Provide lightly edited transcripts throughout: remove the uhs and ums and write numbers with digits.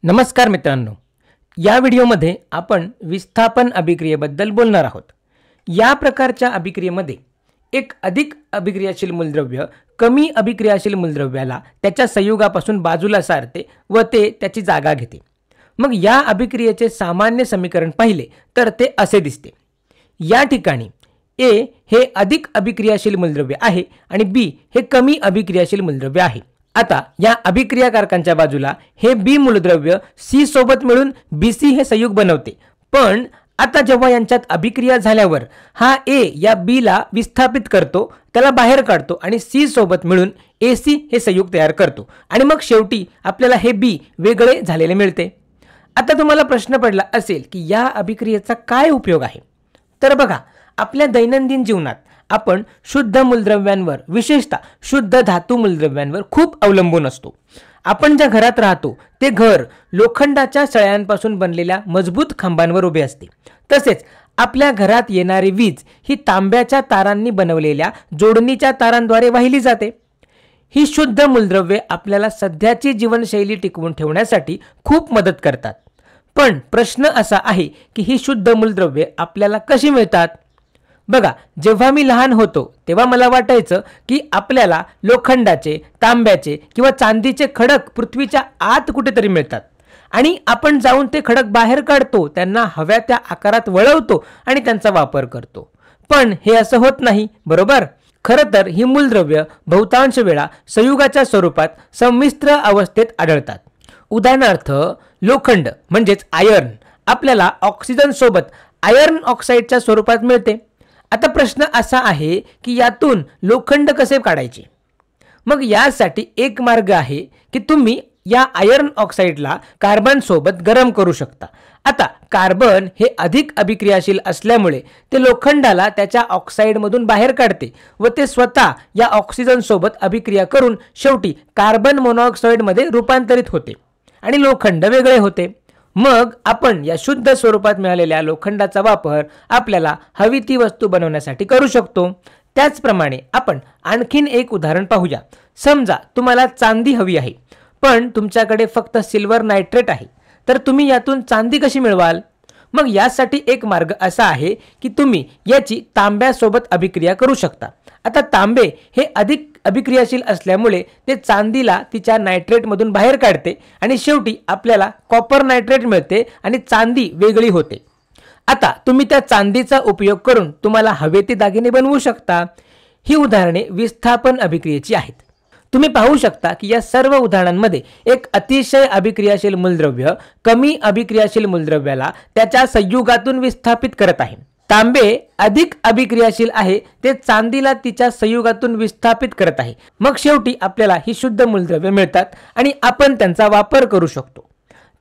नमस्कार मित्रांनो, या व्हिडिओमध्ये आपण विस्थापन अभिक्रियेबद्दल बोलणार आहोत। या प्रकारच्या अभिक्रियेमध्ये एक अधिक अभिक्रियाशील मूलद्रव्य कमी अभिक्रियाशील मूलद्रव्याला त्याच्या संयुगापासून बाजूला सारते व ते त्याची जागा घेते। मग या अभिक्रियेचे सामान्य समीकरण पाहिले तर ते असे दिसते। या ठिकाणी A हे अधिक अभिक्रियाशील मूलद्रव्य आहे आणि B हे कमी अभिक्रियाशील मूलद्रव्य आहे। आता या अभिक्रियाकारकांच्या बाजूला हे B मूलद्रव्य C सोबत मिळून BC हे संयुग बनवते। पण आता जेव्हा यांच्यात अभिक्रिया झाल्यावर हा A या B ला विस्थापित करतो, त्याला बाहेर काढतो आणि C सोबत मिळून AC हे संयुग तयार करतो आणि मग शेवटी आपल्याला हे B वेगळे झालेले मिळते। आता तुम्हाला प्रश्न पडला असेल की या अभिक्रियेचा काय उपयोग आहे? तर बघा, आपल्या दैनंदिन जीवनात आपण शुद्ध मूलद्रव्यांवर, विशेषतः शुद्ध धातू मूलद्रव्यांवर खूप अवलंबून असतो। आपण ज्या घरात राहतो ते घर लोखंडाच्या सळ्यांपासून बनलेल्या मजबूत खांबांवर उभे असते। तसेच आपल्या घरात येणारी वीज ही तांब्याच्या तारांनी बनवलेल्या जोडणीच्या तारांद्वारे वाहिली जाते। ही शुद्ध मूलद्रव्ये आपल्याला सध्याची जीवनशैली टिकवून ठेवण्यासाठी खूप मदत करतात। पण प्रश्न असा आहे की ही शुद्ध मूलद्रव्ये आपल्याला कशी मिळतात? बघा, जेव्हा मी लहान होतो तेव्हा मला वाटायचं की आपल्याला लोखंडाचे, तांब्याचे किंवा चांदीचे खडक पृथ्वीच्या आत कुठेतरी मिळतात आणि आपण जाऊन ते खडक बाहेर काढतो, त्यांना हव्या त्या आकारात वळवतो आणि त्यांचा वापर करतो। पण हे असं होत नाही, बरोबर? खरं तर ही मूलद्रव्य बहुतांश वेळा संयुगाच्या स्वरूपात संमिश्र अवस्थेत आढळतात। उदाहरणार्थ लोखंड म्हणजेच आयर्न आपल्याला ऑक्सिजन सोबत आयर्न ऑक्साईडच्या स्वरूपात मिळते। आता प्रश्न असा आहे की यातून लोखंड कसे काढायचे? मग यासाठी एक मार्ग आहे की तुम्ही या आयर्न ऑक्साईडला कार्बन सोबत गरम करू शकता। आता कार्बन हे अधिक अभिक्रियाशील असल्यामुळे ते लोखंडाला त्याच्या ऑक्साईडमधून बाहेर काढते व ते स्वतः या ऑक्सिजन सोबत अभिक्रिया करून शेवटी कार्बन मोनॉक्साईडमध्ये रूपांतरित होते आणि लोखंड वेगळे होते। मग आपण या शुद्ध स्वरूपात मिळालेल्या लोखंडाचा वापर आपल्याला हवी ती वस्तू बनवण्यासाठी करू शकतो। त्याचप्रमाणे आपण आणखीन एक उदाहरण पाहूया। समजा तुम्हाला चांदी हवी आहे, पण तुमच्याकडे फक्त सिल्वर नायट्रेट आहे, तर तुम्ही यातून चांदी कशी मिळवाल? मग यासाठी एक मार्ग असा आहे की तुम्ही याची तांब्यासोबत अभिक्रिया करू शकता। आता तांबे हे अधिक अभिक्रियाशील असल्यामुळे ते चांदीला तिच्या नायट्रेटमधून बाहेर काढते आणि शेवटी आपल्याला कॉपर नायट्रेट मिळते आणि चांदी वेगळी होते। आता तुम्ही त्या चांदीचा उपयोग करून तुम्हाला हवे ते दागिने बनवू शकता। ही उदाहरणे विस्थापन अभिक्रियेची आहेत। तुम्ही पाहू शकता की या सर्व उदाहरणांमध्ये एक अतिशय अभिक्रियाशील मूलद्रव्य कमी अभिक्रियाशील मूलद्रव्याला त्याच्या संयुगातून विस्थापित करत आहे। तांबे अधिक अभिक्रियाशील आहे, ते चांदीला तिच्या संयुगातून विस्थापित करत आहे। मग शेवटी आपल्याला ही शुद्ध मूलद्रव्ये मिळतात आणि आपण त्यांचा वापर करू शकतो।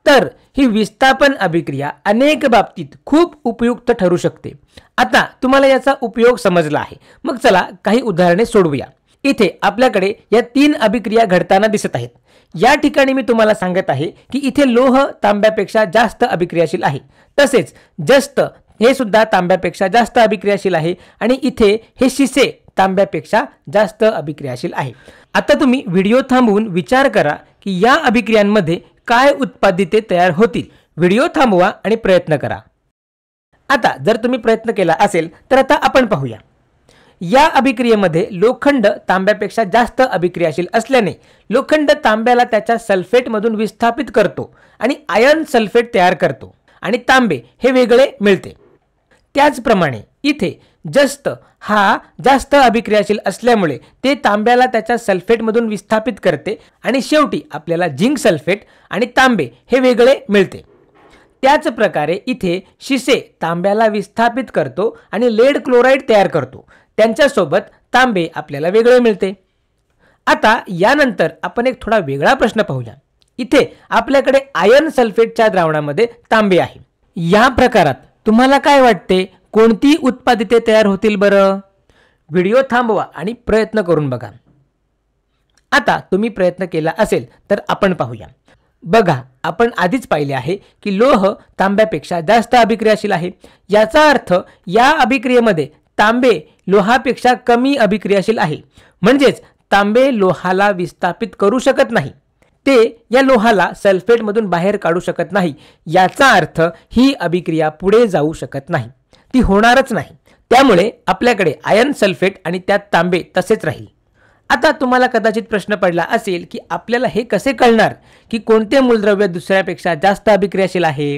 तर ही विस्थापन अभिक्रिया अनेक बाबतीत खूप उपयुक्त ठरू शकते। आता तुम्हाला याचा उपयोग समजला आहे, मग चला काही उदाहरणे सोडवूया। इथे आपल्याकडे या 3 अभिक्रिया घडताना दिसत आहेत। या ठिकाणी मी तुम्हाला सांगत आहे की इथे लोह तांब्यापेक्षा जास्त अभिक्रियाशील आहे, तसेच जस्त हे सुद्धा तांब्यापेक्षा जास्त अभिक्रियाशील आहे आणि इथे हे शिसे तांब्यापेक्षा जास्त अभिक्रियाशील आहे। आता तुम्ही व्हिडिओ थांबवून विचार करा की या अभिक्रियांमध्ये काय उत्पादिते तयार होतील। व्हिडिओ थांबवा आणि प्रयत्न करा। आता जर तुम्ही प्रयत्न केला असेल तर आता आपण पाहूया। या अभिक्रियेमध्ये लोखंड तांब्यापेक्षा जास्त अभिक्रियाशील असल्याने लोखंड तांब्याला त्याच्या सल्फेटमधून विस्थापित करतो आणि आयर्न सल्फेट तयार करतो आणि तांबे हे वेगळे मिळते। त्याचप्रमाणे इथे जस्त हा जास्त अभिक्रियाशील असल्यामुळे ते तांब्याला त्याच्या सल्फेटमधून विस्थापित करते आणि शेवटी आपल्याला झिंक सल्फेट आणि तांबे हे वेगळे मिळते। त्याच प्रकारे इथे शिसे तांब्याला विस्थापित करतो आणि लेड क्लोराईड तयार करतो, त्यांच्यासोबत तांबे आपल्याला वेगळे मिळते। आता यानंतर आपण एक थोडा वेगळा प्रश्न पाहूया। इथे आपल्याकडे आयर्न सल्फेटच्या द्रावणामध्ये तांबे आहे। या प्रकारात तुम्हाला काय वाटते, कोणती उत्पादिते तयार होतील बरं? व्हिडिओ थांबवा आणि प्रयत्न करून बघा। आता तुम्ही प्रयत्न केला असेल तर आपण पाहूया। बघा, आपण आधीच पाहिले आहे की लोह तांब्यापेक्षा जास्त अभिक्रियाशील आहे। याचा अर्थ या अभिक्रियेमध्ये तांबे लोहापेक्षा कमी अभिक्रियाशील आहे, म्हणजेच तांबे लोहाला विस्थापित करू शकत नाही। ते या लोहाला सल्फेटमधून बाहेर काढू शकत नाही, याचा अर्थ ही अभिक्रिया पुढे जाऊ शकत नाही, ती होणारच नाही. त्यामुळे आपल्याकडे आयर्न सल्फेट आणि त्यात तांबे तसेच राहील. आता तुम्हाला कदाचित प्रश्न पडला असेल की आपल्याला हे कसे कळणार की कोणते मूलद्रव्य दुसऱ्यापेक्षा जास्त अभिक्रियाशील आहे.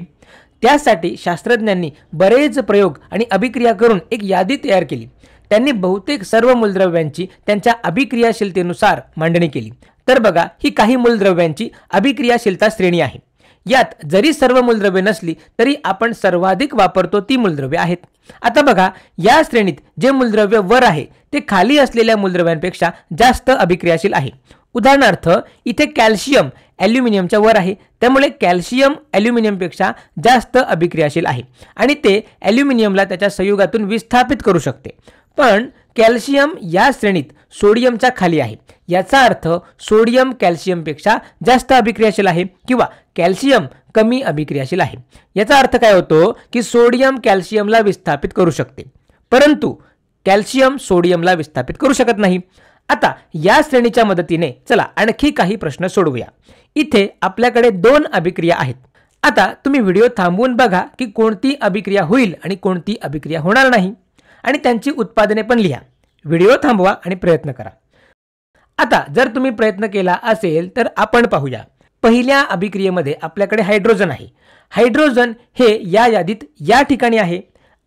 त्यासाठी शास्त्रज्ञांनी बरेच प्रयोग आणि अभिक्रिया करून एक यादी तयार केली. त्यांनी बहुतेक सर्व मूलद्रव्यांची त्यांच्या अभिक्रियाशीलतेनुसार मांडणी केली. तर बघा, ही काही मूलद्रव्यांची अभिक्रियाशीलता श्रेणी आहे. यात जरी सर्व मूलद्रव्ये नसली तरी आपण सर्वाधिक वापरतो ती मूलद्रव्ये आहेत. आता बघा, या श्रेणीत जे मूलद्रव्य वर आहे ते खाली असलेल्या मूलद्रव्यांपेक्षा जास्त अभिक्रियाशील आहे. उदाहरणार्थ, इथे कॅल्शियम ॲल्युमिनियमच्या वर आहे, त्यामुळे कॅल्शियम ॲल्युमिनियमपेक्षा जास्त अभिक्रियाशील आहे आणि ते ॲल्युमिनियमला त्याच्या संयुगातून विस्थापित करू शकते. पण कॅल्शियम या श्रेणीत सोडियमच्या खाली आहे. याचा अर्थ सोडियम कॅल्शियमपेक्षा जास्त अभिक्रियाशील आहे किंवा कॅल्शियम कमी अभिक्रियाशील आहे. याचा अर्थ काय होतो की सोडियम कॅल्शियमला विस्थापित करू शकते, परंतु कॅल्शियम सोडियमला विस्थापित करू शकत नाही. आता या श्रेणीच्या मदतीने चला आणखी काही प्रश्न सोडवूया. इथे आपल्याकडे 2 अभिक्रिया आहेत. आता तुम्ही व्हिडिओ थांबवून बघा की कोणती अभिक्रिया होईल आणि कोणती अभिक्रिया होणार नाही, आणि त्यांची उत्पादने पण लिहा. व्हिडिओ थांबवा आणि प्रयत्न करा. आता जर तुम्ही प्रयत्न केला असेल तर आपण पाहूया. पहिल्या अभिक्रियेमध्ये आपल्याकडे हायड्रोजन आहे. हायड्रोजन हे या यादीत या ठिकाणी आहे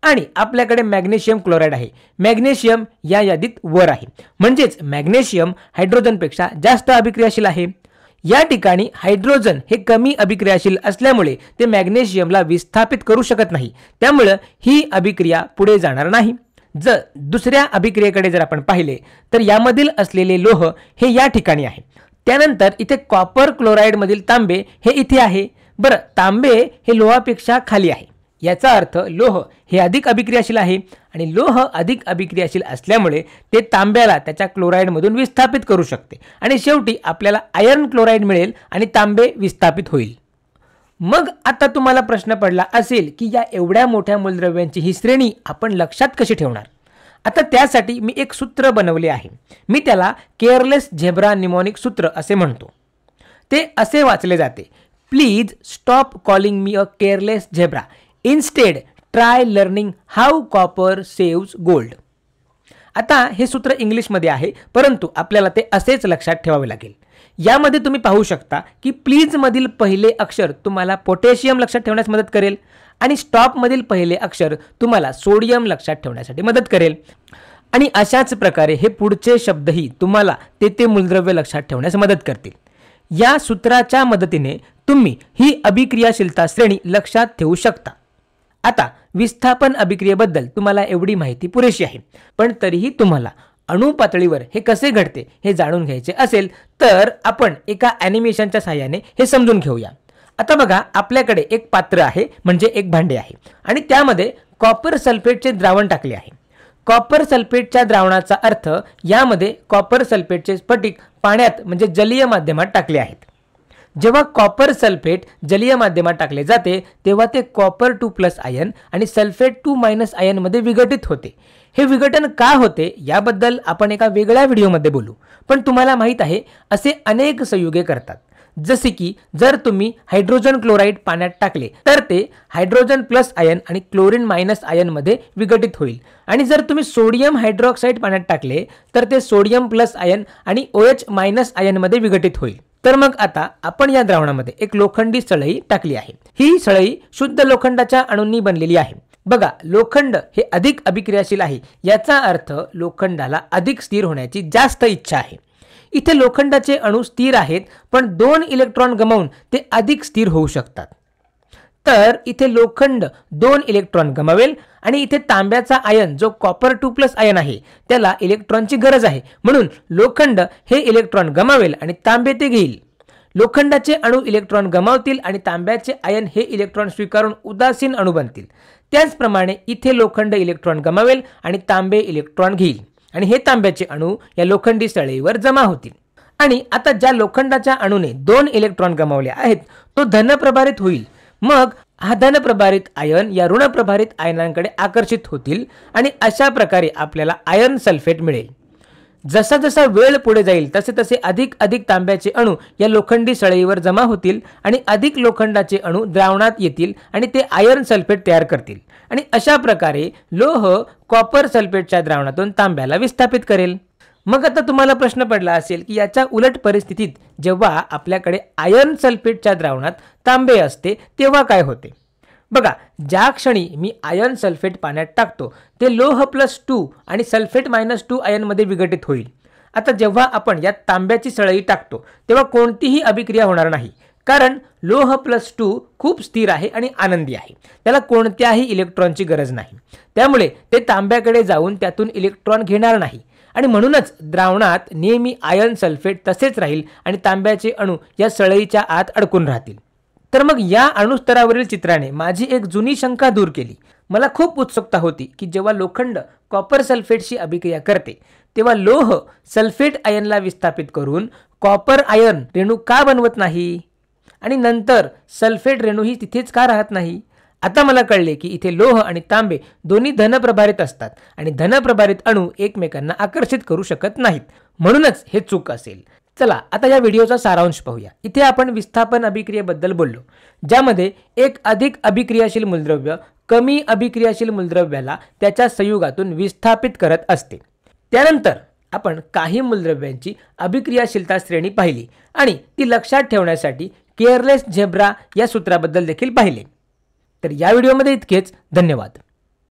आणि आपल्याकडे मॅग्नेशियम क्लोराईड आहे. मॅग्नेशियम या यादीत वर आहे, म्हणजेच मॅग्नेशियम हायड्रोजनपेक्षा जास्त अभिक्रियाशील आहे. या ठिकाणी हायड्रोजन हे कमी अभिक्रियाशील असल्यामुळे ते मॅग्नेशियमला विस्थापित करू शकत नाही, त्यामुळे ही अभिक्रिया पुढे जाणार नाही. जर दुसऱ्या अभिक्रियेकडे जर आपण पाहिले तर यामधील असलेले लोह हे या ठिकाणी आहे. त्यानंतर इथे कॉपर क्लोराईड मधील तांबे हे इथे आहे. बरं, तांबे हे लोहापेक्षा खाली आहे. याचा अर्थ लोह हे अधिक अभिक्रियाशील आहे आणि लोह अधिक अभिक्रियाशील असल्यामुळे ते तांब्याला त्याच्या क्लोराईडमधून विस्थापित करू शकते आणि शेवटी आपल्याला आयर्न क्लोराईड मिळेल आणि तांबे विस्थापित होईल. मग आता तुम्हाला प्रश्न पडला असेल की या एवढ्या मोठ्या मूलद्रव्यांची ही श्रेणी आपण लक्षात कशी ठेवणार. आता त्यासाठी मी एक सूत्र बनवले आहे. मी त्याला केअरलेस झेब्रा निमॉनिक सूत्र असे म्हणतो. ते असे वाचले जाते: please stop calling me a careless zebra, instead try learning how copper saves gold. आता हे सूत्र इंग्लिशमध्ये आहे, परंतु आपल्याला ते असेच लक्षात ठेवावे लागेल. यामध्ये तुम्ही पाहू शकता की प्लीज मधील पहिले अक्षर तुम्हाला पोटॅशियम लक्षात ठेवण्यास मदत करेल आणि स्टॉप मधील पहिले अक्षर तुम्हाला सोडियम लक्षात ठेवण्यासाठी मदत करेल. आणि अशाच प्रकारे हे पुढचे शब्दही तुम्हाला ते मूलद्रव्य लक्षात ठेवण्यास मदत करतील. या सूत्राच्या मदतीने तुम्ही ही अभिक्रियाशीलता श्रेणी लक्षात ठेवू शकता. आता विस्थापन अभिक्रियेबद्दल तुम्हाला एवढी माहिती पुरेशी आहे, पण तरीही तुम्हाला अणु पातळीवर हे कसे घडते हे जाणून घ्यायचे असेल तर आपण एका ॲनिमेशनच्या सहाय्याने हे समजून घेऊया. आता बघा, आपल्याकडे एक पात्र आहे, म्हणजे एक भांडे आहे आणि त्यामध्ये कॉपर सल्फेटचे द्रावण टाकले आहे. कॉपर सल्फेटच्या द्रावणाचा अर्थ यामध्ये कॉपर सल्फेटचे स्फटिक पाण्यात म्हणजे जलीय माध्यमात टाकले आहेत. जेव्हा कॉपर सल्फेट जलीय माध्यमात टाकले जाते तेव्हा ते कॉपर 2+ आयन आणि सल्फेट 2- आयन मध्ये विघटित होते. हे विघटन का होते याबद्दल आपण एका वेगळ्या व्हिडिओमध्ये बोलू, पण तुम्हाला माहित आहे असे अनेक संयुगे करतात. जसे की जर तुम्ही हायड्रोजन क्लोराईड पाण्यात टाकले तर ते हायड्रोजन प्लस आयन आणि क्लोरीन मायनस आयन मध्ये विघटित होईल, आणि जर तुम्ही सोडियम हायड्रॉक्साईड पाण्यात टाकले तर ते सोडियम प्लस आयन आणि OH- आयन मध्ये विघटित होईल. तर मग आता आपण या द्रावणामध्ये एक लोखंडी सळई टाकली आहे. ही सळई शुद्ध लोखंडाच्या अणूंनी बनलेली आहे. बघा, लोखंड हे अधिक अभिक्रियाशील आहे, याचा अर्थ लोखंडाला अधिक स्थिर होण्याची जास्त इच्छा आहे. इथे लोखंडाचे अणू स्थिर आहेत, पण 2 इलेक्ट्रॉन गमावून ते अधिक स्थिर होऊ शकतात. तर इथे लोखंड 2 इलेक्ट्रॉन गमावेल आणि इथे तांब्याचा आयन जो कॉपर 2+ आयन आहे त्याला इलेक्ट्रॉनची गरज आहे, म्हणून लोखंड हे इलेक्ट्रॉन गमावेल आणि तांबे ते घेईल. लोखंडाचे अणू इलेक्ट्रॉन गमावतील आणि तांब्याचे आयन हे इलेक्ट्रॉन स्वीकारून उदासीन अणू बनतील. त्याचप्रमाणे इथे लोखंड इलेक्ट्रॉन गमावेल आणि तांबे इलेक्ट्रॉन घेईल आणि हे तांब्याचे अणू या लोखंडी सळईवर जमा होतील. आणि आता ज्या लोखंडाच्या अणूने 2 इलेक्ट्रॉन गमावले आहेत तो धनप्रभारित होईल. मग हा धनप्रभारित आयन या ऋणप्रभारित आयनांकडे आकर्षित होतील आणि अशा प्रकारे आपल्याला आयर्न सल्फेट मिळेल. जसा जसा वेळ पुढे जाईल तसे तसे अधिक अधिक तांब्याचे अणू या लोखंडी सळईवर जमा होतील आणि अधिक लोखंडाचे अणू द्रावणात येतील आणि ते आयर्न सल्फेट तयार करतील आणि अशा प्रकारे लोह कॉपर सल्फेटच्या द्रावणातून तांब्याला विस्थापित करेल। मग आता तुम्हाला प्रश्न पडला असेल की याच्या उलट परिस्थितीत जेव्हा आपल्याकडे आयर्न सल्फेटच्या द्रावणात तांबे असते तेव्हा काय होते? बघा, ज्या क्षणी मी आयर्न सल्फेट पाण्यात टाकतो ते लोह +2 आणि सल्फेट -2 आयनमध्ये विघटित होईल। आता जेव्हा आपण यात तांब्याची सळई टाकतो तेव्हा कोणतीही अभिक्रिया होणार नाही, कारण लोह +2 खूप स्थिर आहे आणि आनंदी आहे, त्याला कोणत्याही इलेक्ट्रॉनची गरज नाही, त्यामुळे ते तांब्याकडे जाऊन त्यातून इलेक्ट्रॉन घेणार नाही आणि म्हणूनच द्रावणात नेहमी आयर्न सल्फेट तसेच राहील आणि तांब्याचे अणू या सळईच्या आत अडकून राहतील। तर मग या अणुस्तरावरील चित्राने माझी एक जुनी शंका दूर केली। मला खूप उत्सुकता होती की जेव्हा लोखंड कॉपर सल्फेटशी अभिक्रिया करते तेव्हा लोह सल्फेट आयनला विस्थापित करून कॉपर आयर्न रेणू का बनवत नाही आणि नंतर सल्फेट रेणूही तिथेच का राहत नाही? आता मला कळले की इथे लोह आणि तांबे दोन्ही धनप्रभारित असतात आणि धनप्रभारित अणू एकमेकांना आकर्षित करू शकत नाहीत, म्हणूनच हे चूक असेल। चला आता या व्हिडिओचा सारांश पाहूया। इथे आपण विस्थापन अभिक्रियेबद्दल बोललो, ज्यामध्ये एक अधिक अभिक्रियाशील मूलद्रव्य कमी अभिक्रियाशील मूलद्रव्याला त्याच्या संयुगातून विस्थापित करत असते। त्यानंतर आपण काही मूलद्रव्यांची अभिक्रियाशीलता श्रेणी पाहिली आणि ती लक्षात ठेवण्यासाठी केअरलेस झेब्रा या सूत्राबद्दल देखील पाहिले। तर या व्हिडिओमध्ये इतकेच, धन्यवाद।